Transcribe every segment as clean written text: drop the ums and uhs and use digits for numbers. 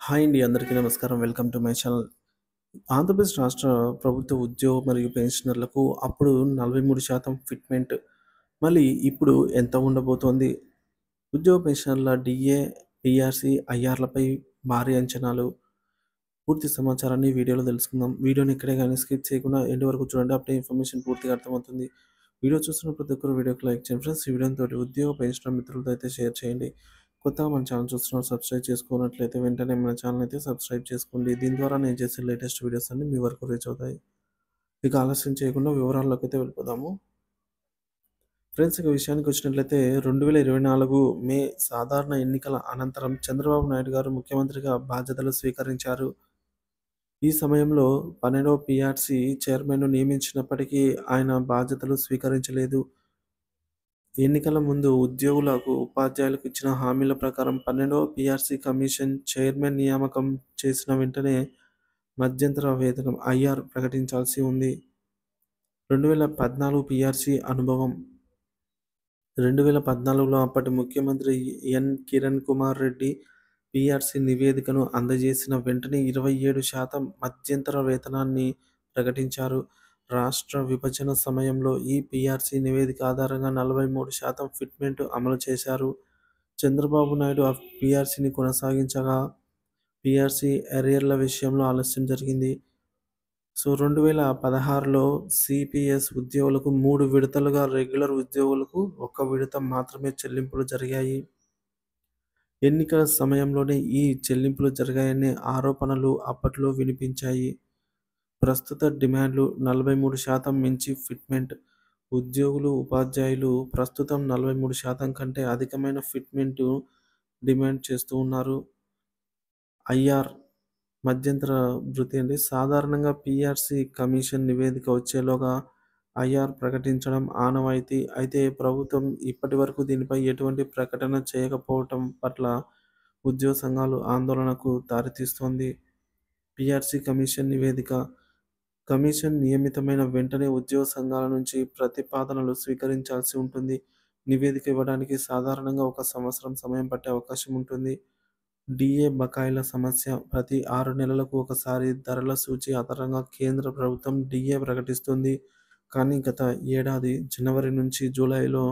Hi అండి. అందరికీ నమస్కారం. Welcome to my channel. Andhra Pradesh రాష్ట్ర ప్రభుత్వ ఉద్యోగ మరియు పెన్షనర్లకు అప్పుడు 43% ఫిట్‌మెంట్. మళ్ళీ ఇప్పుడు ఎంత ఉండబోతోంది? ఉద్యోగ పెన్షనర్ల డీఏ, పీఆర్సీ, ఐఆర్‌లపై భారీ అంచనాలు. పూర్తి సమాచారాన్ని వీడియోలో తెలుసుకుందాం. వీడియోని ఎక్కడే గాని స్కిప్ చేయకుండా ఎండ్ వరకు చూడండి. అప్పుడే ఇన్ఫర్మేషన్ పూర్తిగా అర్థమవుతుంది. వీడియో చూస్తున్న ప్రతి ఒక్కరు వీడియోకి లైక్ చేయండి ఫ్రెండ్స్. ఈ వీడియోని తోటి ఉద్యోగ పెన్షనర్ మిత్రులతో అయితే షేర్ చేయండి. కొత్తగా మన ఛానల్ చూస్తున్నారు సబ్స్క్రైబ్ చేసుకున్నట్లయితే వెంటనే మన ఛానల్ అయితే సబ్స్క్రైబ్ చేసుకోండి. దీని ద్వారా నేను చేసే లేటెస్ట్ వీడియోస్ అన్నీ మీ వరకు రీచ్ అవుతాయి. ఇక ఆలస్యం చేయకుండా వివరాల్లోకి అయితే వెళ్ళిపోదాము. ఫ్రెండ్స్, ఇక విషయానికి వచ్చినట్లయితే 2024 మే సాధారణ ఎన్నికల అనంతరం చంద్రబాబు నాయుడు గారు ముఖ్యమంత్రిగా బాధ్యతలు స్వీకరించారు. ఈ సమయంలో 12వ పీఆర్సీ చైర్మన్‌ను నియమించినప్పటికీ ఆయన బాధ్యతలు స్వీకరించలేదు. ఎన్నికల ముందు ఉద్యోగులకు, ఉపాధ్యాయులకు ఇచ్చిన హామీల ప్రకారం 12వ పీఆర్సీ కమిషన్ చైర్మన్ నియామకం చేసిన వెంటనే మధ్యంతర వేతనం ఐఆర్ ప్రకటించాల్సి ఉంది. 2014 పీఆర్సీ అనుభవం. 2014లో అప్పటి ముఖ్యమంత్రి ఎన్. కిరణ్ కుమార్ రెడ్డి పీఆర్సీ నివేదికను అందజేసిన వెంటనే 27% మధ్యంతర వేతనాన్ని ప్రకటించారు. రాష్ట్ర విభజన సమయంలో ఈ పీఆర్సీ నివేదిక ఆధారంగా 43% ఫిట్‌మెంట్ అమలు చేశారు. చంద్రబాబు నాయుడు ఆ పీఆర్సీని కొనసాగించగా పీఆర్సీ ఎర్రర్ల విషయంలో ఆలస్యం జరిగింది. 2016లో సీపీఎస్ ఉద్యోగులకు 3 విడతలుగా, రెగ్యులర్ ఉద్యోగులకు 1 విడత మాత్రమే చెల్లింపులు జరిగాయి. ఎన్నికల సమయంలోనే ఈ చెల్లింపులు జరిగాయనే ఆరోపణలు అప్పట్లో వినిపించాయి. ప్రస్తుత డిమాండ్లు 43% మించి ఫిట్‌మెంట్. ఉద్యోగులు, ఉపాధ్యాయులు ప్రస్తుతం 43% కంటే అధికమైన ఫిట్‌మెంట్‌ను డిమాండ్ చేస్తూ ఉన్నారు. ఐఆర్ మధ్యంతర భృతి అండి. సాధారణంగా పీఆర్సీ కమిషన్ నివేదిక వచ్చేలోగా ఐఆర్ ప్రకటించడం ఆనవాయితీ. అయితే ప్రభుత్వం ఇప్పటివరకు దీనిపై ఎటువంటి ప్రకటన చేయకపోవటం పట్ల ఉద్యోగ సంఘాలు ఆందోళనకు దారితీస్తోంది. పీఆర్సీ కమిషన్ నివేదిక. కమిషన్ నియమితమైన వెంటనే ఉద్యోగ సంఘాల నుంచి ప్రతిపాదనలు స్వీకరించాల్సి ఉంటుంది. నివేదిక ఇవ్వడానికి సాధారణంగా 1 సంవత్సరం సమయం పట్టే అవకాశం ఉంటుంది. డీఏ బకాయిల సమస్య. ప్రతి 6 నెలలకు ఒకసారి ధరల సూచి ఆధారంగా కేంద్ర ప్రభుత్వం డీఏ ప్రకటిస్తుంది. కానీ గత ఏడాది జనవరి నుంచి జూలైలో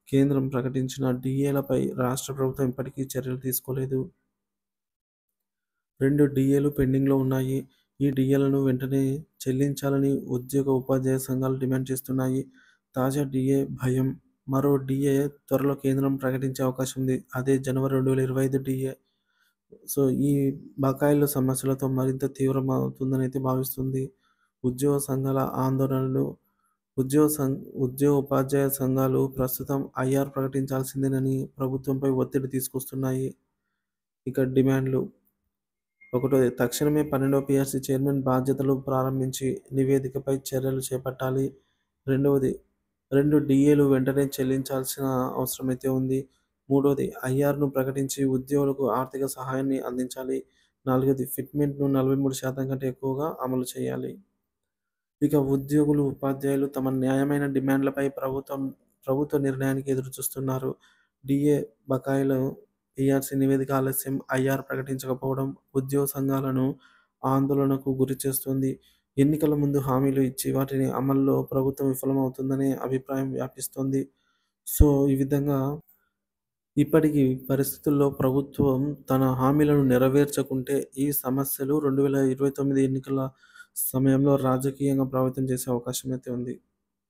కేంద్రం ప్రకటించిన డీఏలపై రాష్ట్ర ప్రభుత్వం ఇప్పటికీ చర్యలు తీసుకోలేదు. 2 డీఏలు పెండింగ్‌లో ఉన్నాయి. ఈ డీఏలను వెంటనే చెల్లించాలని ఉద్యోగ, ఉపాధ్యాయ సంఘాలు డిమాండ్ చేస్తున్నాయి. తాజా డీఏ భయం. మరో డీఏ త్వరలో కేంద్రం ప్రకటించే అవకాశం ఉంది. అదే జనవరి 2025 డీఏ. ఈ బకాయిల సమస్యలతో మరింత తీవ్రమవుతుందనైతే భావిస్తుంది. ఉద్యోగ సంఘాల ఆందోళనలు. ఉద్యోగ, ఉపాధ్యాయ సంఘాలు ప్రస్తుతం ఐఆర్ ప్రకటించాల్సిందేనని ప్రభుత్వంపై ఒత్తిడి తీసుకొస్తున్నాయి. ఇక డిమాండ్లు. ఒకటోది, తక్షణమే 12వ పీఆర్సీ చైర్మన్ బాధ్యతలు ప్రారంభించి నివేదికపై చర్యలు చేపట్టాలి. రెండవది, 2 డీఏలు వెంటనే చెల్లించాల్సిన అవసరమైతే ఉంది. మూడోది, ఐఆర్‌ను ప్రకటించి ఉద్యోగులకు ఆర్థిక సహాయాన్ని అందించాలి. నాలుగోది, ఫిట్‌మెంట్‌ను 43% కంటే ఎక్కువగా అమలు చేయాలి. ఇక ఉద్యోగులు, ఉపాధ్యాయులు తమ న్యాయమైన డిమాండ్లపై ప్రభుత్వ నిర్ణయానికి ఎదురుచూస్తున్నారు. డీఏ బకాయిలు, పీఆర్సీ నివేదిక ఆలస్యం, ఐఆర్ ప్రకటించకపోవడం ఉద్యోగ సంఘాలను ఆందోళనకు గురిచేస్తోంది. ఎన్నికల ముందు హామీలు ఇచ్చి వాటిని అమల్లో ప్రభుత్వం విఫలమవుతుందనే అభిప్రాయం వ్యాపిస్తోంది. ఈ విధంగా ఇప్పటికి పరిస్థితుల్లో ప్రభుత్వం తన హామీలను నెరవేర్చకుంటే ఈ సమస్యలు 2029 ఎన్నికల సమయంలో రాజకీయంగా ప్రభావితం చేసే అవకాశం అయితే ఉంది.